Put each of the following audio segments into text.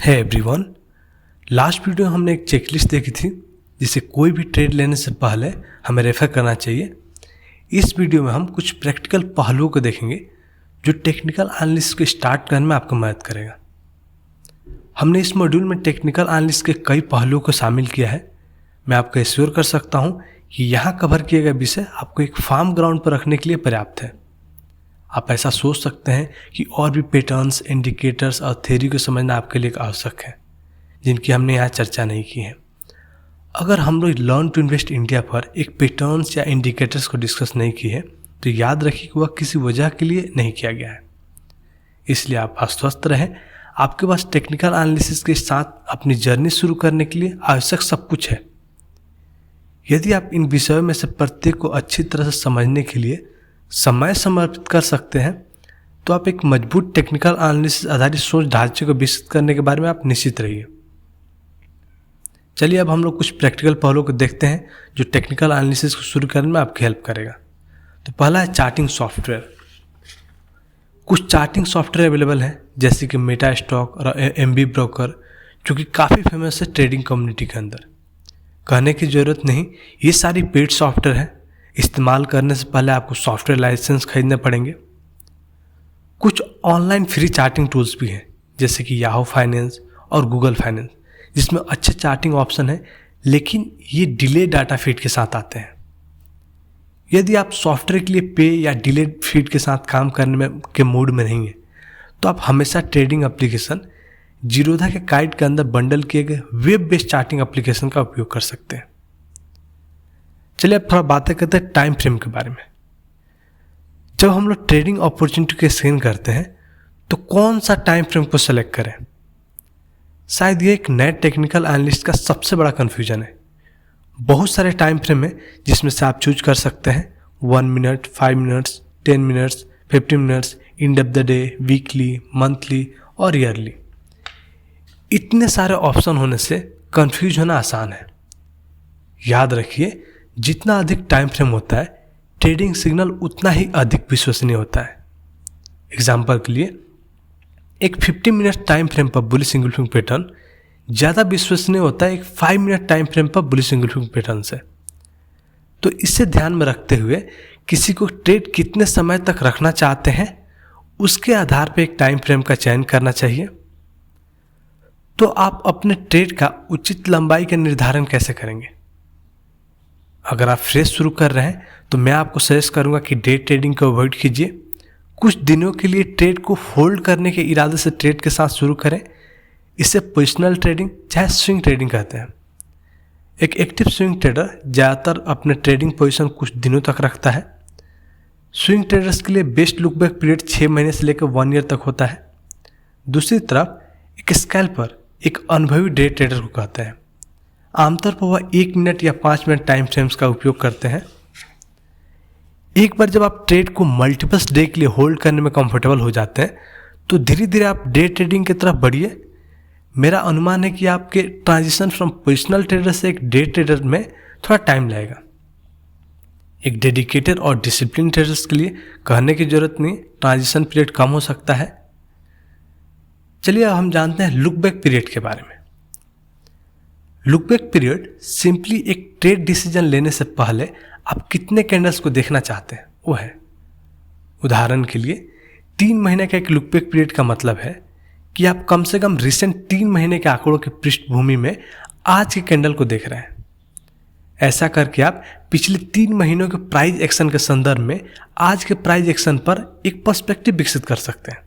है everyone. Last video में हमने एक चेकलिस्ट देखी थी जिसे कोई भी ट्रेड लेने से पहले हमें रेफर करना चाहिए। इस वीडियो में हम कुछ प्रैक्टिकल पहलुओं को देखेंगे जो टेक्निकल एनालिसिस को स्टार्ट करने में आपको मदद करेगा। हमने इस मॉड्यूल में टेक्निकल एनालिसिस के कई पहलुओं को शामिल किया है। मैं आपको एश्योर कर सकता हूं कि यहाँ कवर किए गए विषय आपको एक फार्म ग्राउंड पर रखने के लिए पर्याप्त है। आप ऐसा सोच सकते हैं कि और भी पैटर्न्स, इंडिकेटर्स और थ्योरी को समझना आपके लिए आवश्यक है जिनकी हमने यहाँ चर्चा नहीं की है। अगर हम लोग लर्न टू इन्वेस्ट इंडिया पर एक पैटर्न्स या इंडिकेटर्स को डिस्कस नहीं की है तो याद रखिए कि वह किसी वजह के लिए नहीं किया गया है। इसलिए आप आश्वस्त रहें, आपके पास टेक्निकल एनालिसिस के साथ अपनी जर्नी शुरू करने के लिए आवश्यक सब कुछ है। यदि आप इन विषयों में से प्रत्येक को अच्छी तरह से समझने के लिए समय समर्पित कर सकते हैं तो आप एक मजबूत टेक्निकल एनालिसिस आधारित सोच ढांचे को विकसित करने के बारे में आप निश्चित रहिए। चलिए अब हम लोग कुछ प्रैक्टिकल पहलुओं को देखते हैं जो टेक्निकल एनालिसिस को शुरू करने में आपकी हेल्प करेगा। तो पहला है चार्टिंग सॉफ्टवेयर। कुछ चार्टिंग सॉफ्टवेयर अवेलेबल हैं जैसे कि मेटा स्टॉक और एमबी ब्रोकर, जो कि काफ़ी फेमस है ट्रेडिंग कम्युनिटी के अंदर। कहने की ज़रूरत नहीं, ये सारी पेड सॉफ्टवेयर हैं। इस्तेमाल करने से पहले आपको सॉफ्टवेयर लाइसेंस खरीदने पड़ेंगे। कुछ ऑनलाइन फ्री चार्टिंग टूल्स भी हैं जैसे कि याहू फाइनेंस और गूगल फाइनेंस, जिसमें अच्छे चार्टिंग ऑप्शन है, लेकिन ये डिले डाटा फीड के साथ आते हैं। यदि आप सॉफ्टवेयर के लिए पे या डिले फीड के साथ काम करने में के मूड में नहीं है तो आप हमेशा ट्रेडिंग एप्लीकेशन जीरोधा के गाइड के अंदर बंडल किए गए वेब बेस्ड चार्टिंग एप्लीकेशन का उपयोग कर सकते हैं। चलिए अब थोड़ा बातें करते हैं टाइम फ्रेम के बारे में। जब हम लोग ट्रेडिंग अपॉर्चुनिटी के स्क्रीन करते हैं तो कौन सा टाइम फ्रेम को सेलेक्ट करें? शायद ये एक नए टेक्निकल एनालिस्ट का सबसे बड़ा कन्फ्यूजन है। बहुत सारे टाइम फ्रेम है जिसमें से आप चूज कर सकते हैं 1 minute, 5 minutes, 10 minutes, 15 minutes, end of the day, weekly, monthly और ईयरली। इतने सारे ऑप्शन होने से कंफ्यूज होना आसान है। याद रखिए, जितना अधिक टाइम फ्रेम होता है ट्रेडिंग सिग्नल उतना ही अधिक विश्वसनीय होता है। एग्जाम्पल के लिए एक 50 मिनट टाइम फ्रेम पर बुलिश इंगल्फिंग पैटर्न ज़्यादा विश्वसनीय होता है एक 5 मिनट टाइम फ्रेम पर बुलिश इंगल्फिंग पैटर्न से। तो इसे ध्यान में रखते हुए किसी को ट्रेड कितने समय तक रखना चाहते हैं उसके आधार पर एक टाइम फ्रेम का चयन करना चाहिए। तो आप अपने ट्रेड का उचित लंबाई का निर्धारण कैसे करेंगे? अगर आप फ्रेश शुरू कर रहे हैं तो मैं आपको सजेस्ट करूंगा कि डे ट्रेडिंग को अवॉइड कीजिए। कुछ दिनों के लिए ट्रेड को होल्ड करने के इरादे से ट्रेड के साथ शुरू करें। इसे पोजिशनल ट्रेडिंग चाहे स्विंग ट्रेडिंग कहते हैं। एक एक्टिव स्विंग ट्रेडर ज़्यादातर अपने ट्रेडिंग पोजीशन कुछ दिनों तक रखता है। स्विंग ट्रेडर्स के लिए बेस्ट लुक बैक पीरियड 6 महीने से लेकर 1 ईयर तक होता है। दूसरी तरफ एक स्कैल्पर एक अनुभवी डे ट्रेडर को कहते हैं। आमतौर पर वह 1 मिनट या 5 मिनट टाइम फ्रेम्स का उपयोग करते हैं। एक बार जब आप ट्रेड को मल्टीपल्स डे के लिए होल्ड करने में कंफर्टेबल हो जाते हैं तो धीरे धीरे आप डे ट्रेडिंग की तरफ बढ़िए। मेरा अनुमान है कि आपके ट्रांजिशन फ्रॉम पोजिशनल ट्रेडर से एक डे ट्रेडर में थोड़ा टाइम लगेगा। एक डेडिकेटेड और डिसिप्लिन ट्रेडर्स के लिए कहने की जरूरत नहीं, ट्रांजिशन पीरियड कम हो सकता है। चलिए अब हम जानते हैं लुक बैक पीरियड के बारे में। लुक बैक पीरियड सिंपली एक ट्रेड डिसीजन लेने से पहले आप कितने कैंडल्स को देखना चाहते हैं वो है। उदाहरण के लिए 3 महीने का एक लुक बैक पीरियड का मतलब है कि आप कम से कम रिसेंट 3 महीने के आंकड़ों की पृष्ठभूमि में आज के कैंडल को देख रहे हैं। ऐसा करके आप पिछले 3 महीनों के प्राइस एक्शन के संदर्भ में आज के प्राइस एक्शन पर एक पर्सपेक्टिव विकसित कर सकते हैं।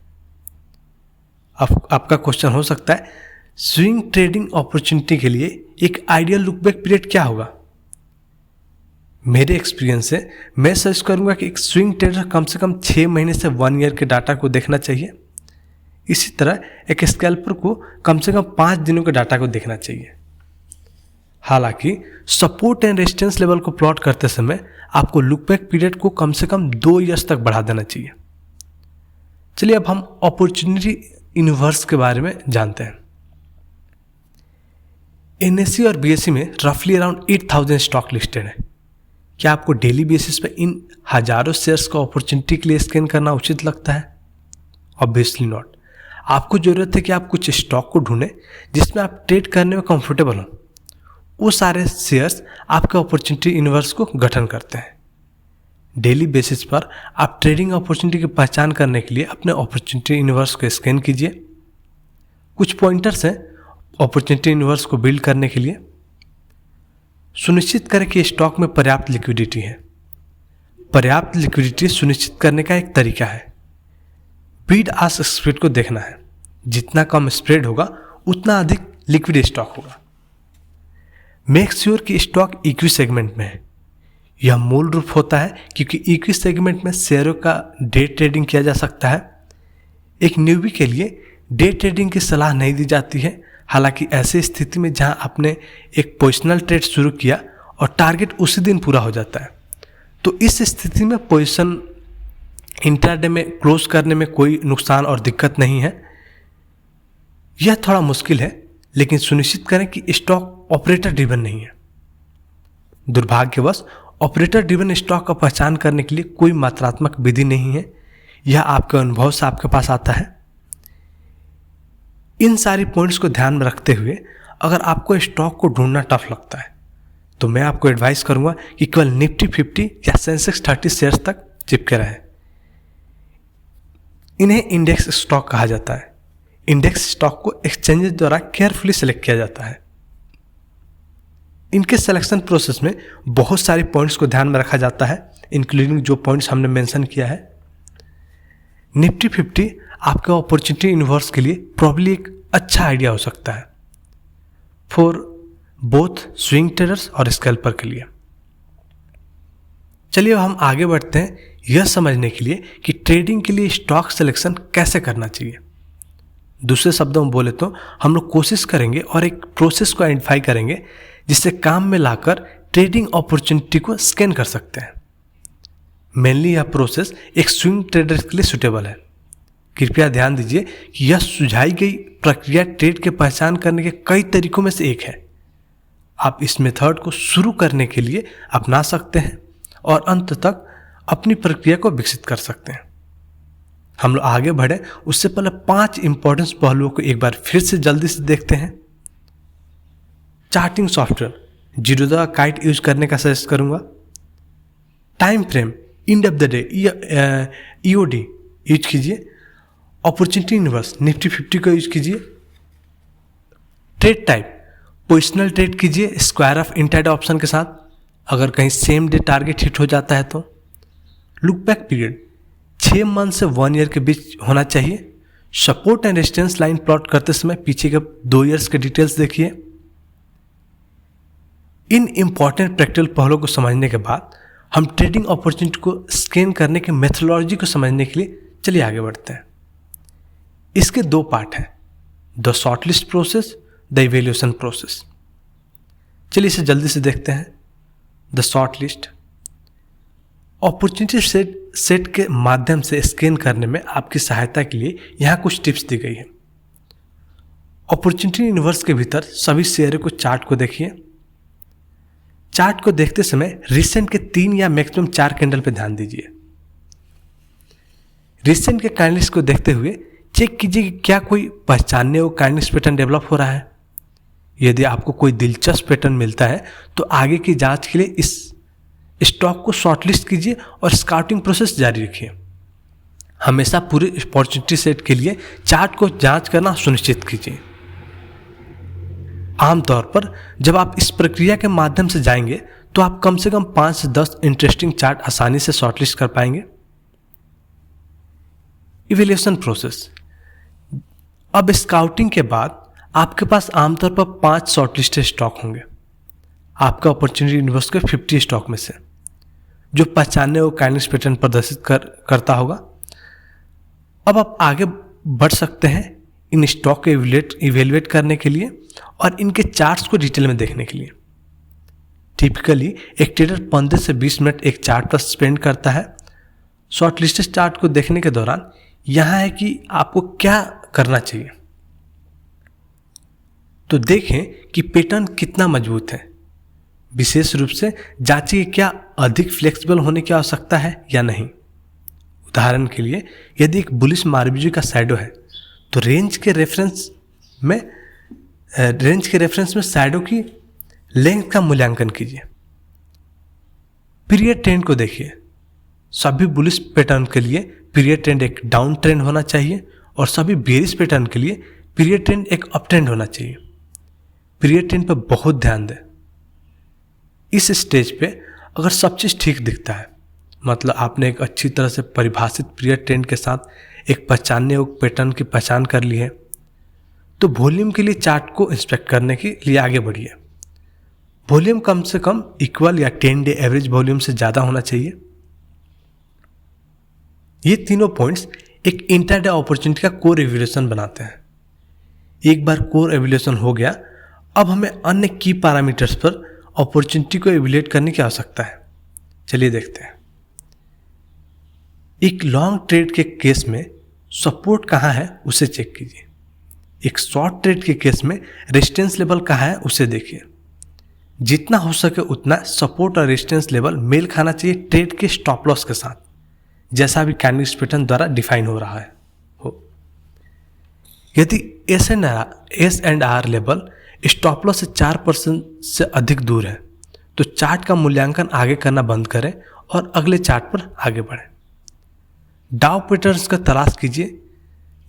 अब आपका क्वेश्चन हो सकता है, स्विंग ट्रेडिंग अपॉर्चुनिटी के लिए एक आइडियल लुक बैक पीरियड क्या होगा? मेरे एक्सपीरियंस से मैं सजेस्ट करूंगा कि एक स्विंग ट्रेडर कम से कम 6 महीने से 1 ईयर के डाटा को देखना चाहिए। इसी तरह एक स्कैल्पर को कम से कम 5 दिनों के डाटा को देखना चाहिए। हालांकि सपोर्ट एंड रेजिस्टेंस लेवल को प्लॉट करते समय आपको लुक बैक पीरियड को कम से कम 2 ईयर्स तक बढ़ा देना चाहिए। चलिए अब हम अपॉर्चुनिटी यूनिवर्स के बारे में जानते हैं। एनएससी और बीएससी में रफली अराउंड 8000 स्टॉक लिस्टेड है। क्या आपको डेली बेसिस पे इन हजारों शेयर्स को अपॉर्चुनिटी के लिए स्कैन करना उचित लगता है? Obviously not. आपको ज़रूरत है कि आप कुछ स्टॉक को ढूंढें जिसमें आप ट्रेड करने में कंफर्टेबल हों। वो सारे शेयर्स आपके अपॉर्चुनिटी यूनिवर्स को गठन करते हैं। डेली बेसिस पर आप ट्रेडिंग अपॉर्चुनिटी की पहचान करने के लिए अपने अपॉर्चुनिटी यूनिवर्स को स्कैन कीजिए। कुछ पॉइंटर्स हैं अपॉर्चुनिटी यूनिवर्स को बिल्ड करने के लिए। सुनिश्चित करें कि स्टॉक में पर्याप्त लिक्विडिटी है। पर्याप्त लिक्विडिटी सुनिश्चित करने का एक तरीका है बिड आस्क स्प्रेड को देखना है। जितना कम स्प्रेड होगा उतना अधिक लिक्विड स्टॉक होगा। मेक श्योर कि स्टॉक इक्विटी सेगमेंट में है। यह मूल रूप होता है क्योंकि इक्विटी सेगमेंट में शेयरों का डे ट्रेडिंग किया जा सकता है। एक न्यूबी के लिए डे ट्रेडिंग की सलाह नहीं दी जाती है। हालांकि ऐसी स्थिति में जहां आपने एक पोजिशनल ट्रेड शुरू किया और टारगेट उसी दिन पूरा हो जाता है, तो इस स्थिति में पोजीशन इंट्राडे में क्लोज करने में कोई नुकसान और दिक्कत नहीं है। यह थोड़ा मुश्किल है, लेकिन सुनिश्चित करें कि स्टॉक ऑपरेटर ड्रिवन नहीं है। दुर्भाग्यवश ऑपरेटर ड्रिवन स्टॉक का पहचान करने के लिए कोई मात्रात्मक विधि नहीं है। यह आपके अनुभव से आपके पास आता है। इन सारी पॉइंट्स को ध्यान में रखते हुए अगर आपको स्टॉक को ढूंढना टफ लगता है तो मैं आपको एडवाइस करूंगा कि केवल निफ्टी 50 या सेंसेक्स 30 शेयर्स तक चिपके रहें। इन्हें इंडेक्स स्टॉक कहा जाता है। इंडेक्स स्टॉक को एक्सचेंजेस द्वारा केयरफुली सेलेक्ट किया जाता है। इनके सिलेक्शन प्रोसेस में बहुत सारे पॉइंट्स को ध्यान में रखा जाता है, इंक्लूडिंग जो पॉइंट्स हमने मेंशन किया है। निफ्टी 50 आपके अपॉर्चुनिटी यूनिवर्स के लिए प्रॉब्ली एक अच्छा आइडिया हो सकता है फॉर बोथ स्विंग ट्रेडर्स और स्कैल्पर के लिए। चलिए अब हम आगे बढ़ते हैं यह समझने के लिए कि ट्रेडिंग के लिए स्टॉक सिलेक्शन कैसे करना चाहिए। दूसरे शब्दों में बोले तो हम लोग कोशिश करेंगे और एक प्रोसेस को आइडेंटिफाई करेंगे जिसे काम में लाकर ट्रेडिंग अपॉर्चुनिटी को स्कैन कर सकते हैं। मेनली यह प्रोसेस एक स्विंग ट्रेडर के लिए सुटेबल है। कृपया ध्यान दीजिए कि यह सुझाई गई प्रक्रिया ट्रेड के पहचान करने के कई तरीकों में से एक है। आप इस मेथड को शुरू करने के लिए अपना सकते हैं और अंत तक अपनी प्रक्रिया को विकसित कर सकते हैं। हम लोग आगे बढ़े उससे पहले 5 इंपॉर्टेंट पहलुओं को एक बार फिर से जल्दी से देखते हैं। चार्टिंग सॉफ्टवेयर जीरोधा का काइट यूज करने का सजेस्ट करूंगा। Time frame end of the day EOD use कीजिए। अपॉर्चुनिटी यूनिवर्स निफ्टी 50 का यूज कीजिए। ट्रेड टाइप पोजिशनल ट्रेड कीजिए स्क्वायर ऑफ इंट्राडे ऑप्शन के साथ, अगर कहीं सेम डे टारगेट हिट हो जाता है तो। लुक बैक पीरियड 6 मंथ से 1 ईयर के बीच होना चाहिए। Support and resistance line plot करते समय पीछे के 2 ईयर्स के डिटेल्स देखिए। इन इंपॉर्टेंट प्रैक्टिकल पहलुओं को समझने के बाद हम ट्रेडिंग अपॉर्चुनिटी को स्कैन करने के मेथोडोलॉजी को समझने के लिए चलिए आगे बढ़ते हैं। इसके 2 पार्ट हैं, the shortlist process, the evaluation process. चलिए इसे जल्दी से देखते हैं। द शॉर्टलिस्ट अपॉर्चुनिटी सेट के माध्यम से स्कैन करने में आपकी सहायता के लिए यहाँ कुछ टिप्स दी गई है। अपॉर्चुनिटी यूनिवर्स के भीतर सभी शेयरों को चार्ट को देखिए। चार्ट को देखते समय रिसेंट के 3 या मैक्सिमम 4 कैंडल पर ध्यान दीजिए। रिसेंट के कैंडल्स को देखते हुए चेक कीजिए कि क्या कोई पहचानने और कैंडल्स पैटर्न डेवलप हो रहा है। यदि आपको कोई दिलचस्प पैटर्न मिलता है तो आगे की जांच के लिए इस स्टॉक को शॉर्टलिस्ट कीजिए और स्काउटिंग प्रोसेस जारी रखिए। हमेशा पूरे अपॉर्चुनिटी सेट के लिए चार्ट को जांच करना सुनिश्चित कीजिए। आमतौर पर जब आप इस प्रक्रिया के माध्यम से जाएंगे तो आप कम से कम 5 से 10 इंटरेस्टिंग चार्ट आसानी से शॉर्टलिस्ट कर पाएंगे। इवैल्यूएशन प्रोसेस, अब स्काउटिंग के बाद आपके पास आमतौर पर 5 शॉर्टलिस्टेड स्टॉक होंगे आपका अपॉर्चुनिटी यूनिवर्स के 50 स्टॉक में से, जो पहचानने और कैंडल्स पैटर्न प्रदर्शित करता होगा। अब आप आगे बढ़ सकते हैं इन स्टॉक को इवेल्युएट करने के लिए और इनके चार्ट्स को डिटेल में देखने के लिए। टिपिकली एक ट्रेडर 15 से 20 मिनट एक चार्ट पर स्पेंड करता है। शॉर्टलिस्टेड चार्ट को देखने के दौरान यहाँ है कि आपको क्या करना चाहिए। तो देखें कि पैटर्न कितना मजबूत है। विशेष रूप से जांचिए क्या अधिक फ्लेक्सिबल होने की आवश्यकता है या नहीं। उदाहरण के लिए यदि एक बुलिश मार्बिजी का शैडो है तो रेंज के रेफरेंस में शैडो की लेंथ का मूल्यांकन कीजिए। पीरियड ट्रेंड को देखिए। सभी बुलिश पैटर्न के लिए पीरियड ट्रेंड एक डाउन ट्रेंड होना चाहिए और सभी बेरिश पैटर्न के लिए पीरियड ट्रेंड एक अप ट्रेंड होना चाहिए। पीरियड ट्रेंड पर बहुत ध्यान दें। इस स्टेज पे अगर सब चीज़ ठीक दिखता है, मतलब आपने एक अच्छी तरह से परिभाषित पीरियड ट्रेंड के साथ एक पहचानने योग्य पैटर्न की पहचान कर ली है, तो वॉल्यूम के लिए चार्ट को इंस्पेक्ट करने के लिए आगे बढ़िए। वॉल्यूम कम से कम इक्वल या 10 डे एवरेज वॉल्यूम से ज़्यादा होना चाहिए। ये तीनों पॉइंट्स एक इंटरडे अपॉर्चुनिटी का कोर एवल्यूएशन बनाते हैं। एक बार कोर एवल्यूएशन हो गया, अब हमें अन्य की पैरामीटर्स पर अपॉर्चुनिटी को एवल्यूएट करने की आवश्यकता है। चलिए देखते हैं। एक लॉन्ग ट्रेड के केस में सपोर्ट कहाँ है उसे चेक कीजिए। एक शॉर्ट ट्रेड के केस में रेजिस्टेंस लेवल कहाँ है उसे देखिए। जितना हो सके उतना support or resistance level mail खाना चाहिए ट्रेड के स्टॉप लॉस के साथ, जैसा भी कैंडलस्टिक पैटर्न द्वारा डिफाइन हो रहा है हो। यदि S&R लेवल स्टॉप लॉस से 4% से अधिक दूर है तो चार्ट का मूल्यांकन आगे करना बंद करें और अगले चार्ट पर आगे बढ़ें। डाउ पैटर्न्स का तलाश कीजिए,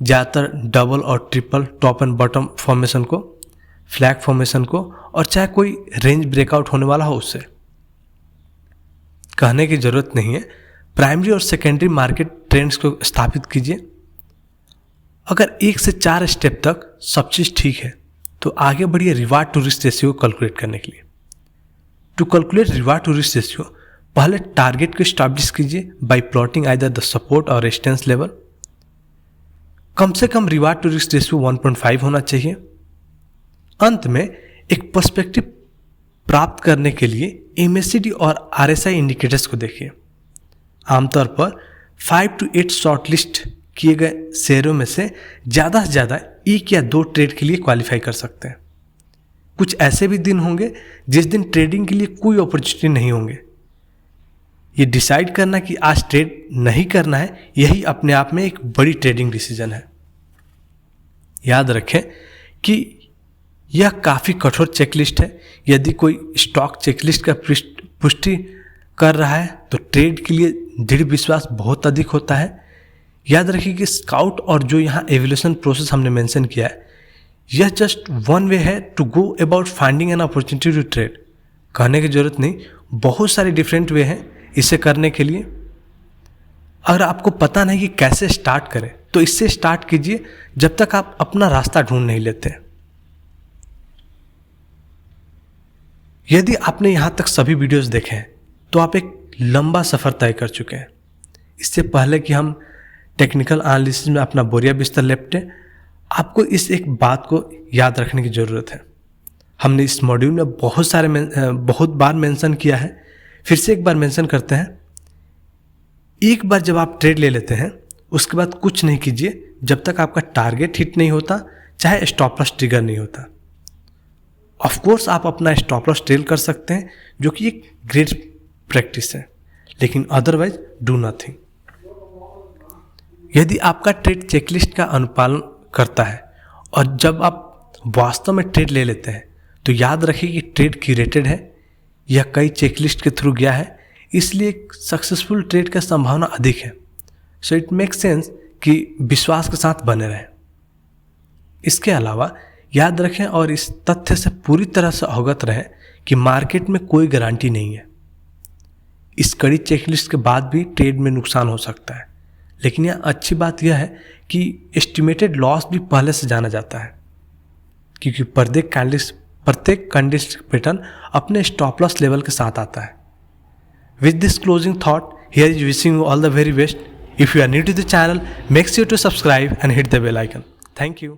ज़्यादातर डबल और triple top and bottom formation को, फ्लैग फॉर्मेशन को, और चाहे कोई रेंज ब्रेकआउट होने वाला हो उससे। कहने की ज़रूरत नहीं है, प्राइमरी और सेकेंडरी मार्केट ट्रेंड्स को स्थापित कीजिए। अगर 1 से 4 स्टेप तक सब चीज़ ठीक है तो आगे बढ़िए रिवार्ड टू रिस्क रेशियो को कैलकुलेट करने के लिए। To calculate reward to risk ratio, पहले टारगेट को स्टैब्लिश कीजिए by plotting either the support or resistance level. कम से कम रिवार्ड टू रिस्क रेशियो 1.5 होना चाहिए। अंत में एक पर्सपेक्टिव प्राप्त करने के लिए MACD और RSI इंडिकेटर्स को देखिए। आमतौर पर 5 to 8 शॉर्टलिस्ट किए गए शेयरों में से ज़्यादा 1 या 2 ट्रेड के लिए क्वालिफाई कर सकते हैं। कुछ ऐसे भी दिन होंगे जिस दिन ट्रेडिंग के लिए कोई अपॉर्चुनिटी नहीं होंगे। ये डिसाइड करना कि आज ट्रेड नहीं करना है, यही अपने आप में एक बड़ी ट्रेडिंग डिसीजन है। याद रखें कि यह काफ़ी कठोर चेकलिस्ट है। यदि कोई स्टॉक चेकलिस्ट का पुष्टि कर रहा है तो ट्रेड के लिए दृढ़ विश्वास बहुत अधिक होता है। याद रखिए कि स्काउट और जो यहाँ एवल्यूएशन प्रोसेस हमने मेंशन किया है, यह जस्ट वन वे है to go about finding an opportunity to trade. कहने की जरूरत नहीं, बहुत सारे डिफरेंट वे हैं इसे करने के लिए। अगर आपको पता नहीं कि कैसे स्टार्ट करें तो इससे स्टार्ट कीजिए जब तक आप अपना रास्ता ढूंढ नहीं लेते। यदि आपने यहाँ तक सभी वीडियोस देखे हैं तो आप एक लंबा सफ़र तय कर चुके हैं। इससे पहले कि हम टेक्निकल एनालिसिस में अपना बोरिया बिस्तर लेपटे, आपको इस एक बात को याद रखने की ज़रूरत है। हमने इस मॉड्यूल में बहुत बार मेंशन किया है, फिर से एक बार मेंशन करते हैं। एक बार जब आप ट्रेड ले लेते हैं उसके बाद कुछ नहीं कीजिए जब तक आपका टारगेट हिट नहीं होता, चाहे स्टॉप लॉस ट्रिगर नहीं होता। ऑफ कोर्स आप अपना स्टॉप लॉस ट्रेल कर सकते हैं, जो कि एक ग्रेट प्रैक्टिस है, लेकिन अदरवाइज डू नथिंग। यदि आपका ट्रेड चेकलिस्ट का अनुपालन करता है और जब आप वास्तव में ट्रेड ले लेते हैं तो याद रखिए कि ट्रेड क्यूरेटेड है, यह कई चेकलिस्ट के थ्रू गया है, इसलिए सक्सेसफुल ट्रेड का संभावना अधिक है। सो इट मेक सेंस कि विश्वास के साथ बने रहें। इसके अलावा याद रखें और इस तथ्य से पूरी तरह से अवगत रहें कि मार्केट में कोई गारंटी नहीं है। इस कड़ी चेकलिस्ट के बाद भी ट्रेड में नुकसान हो सकता है, लेकिन यह अच्छी बात यह है कि एस्टिमेटेड लॉस भी पहले से जाना जाता है, क्योंकि प्रत्येक कैंडलस्टिक पैटर्न अपने स्टॉप लॉस लेवल के साथ आता है। With this closing thought, here is wishing you all the very best. If you are new to the channel, make sure to subscribe and hit the bell icon. Thank you.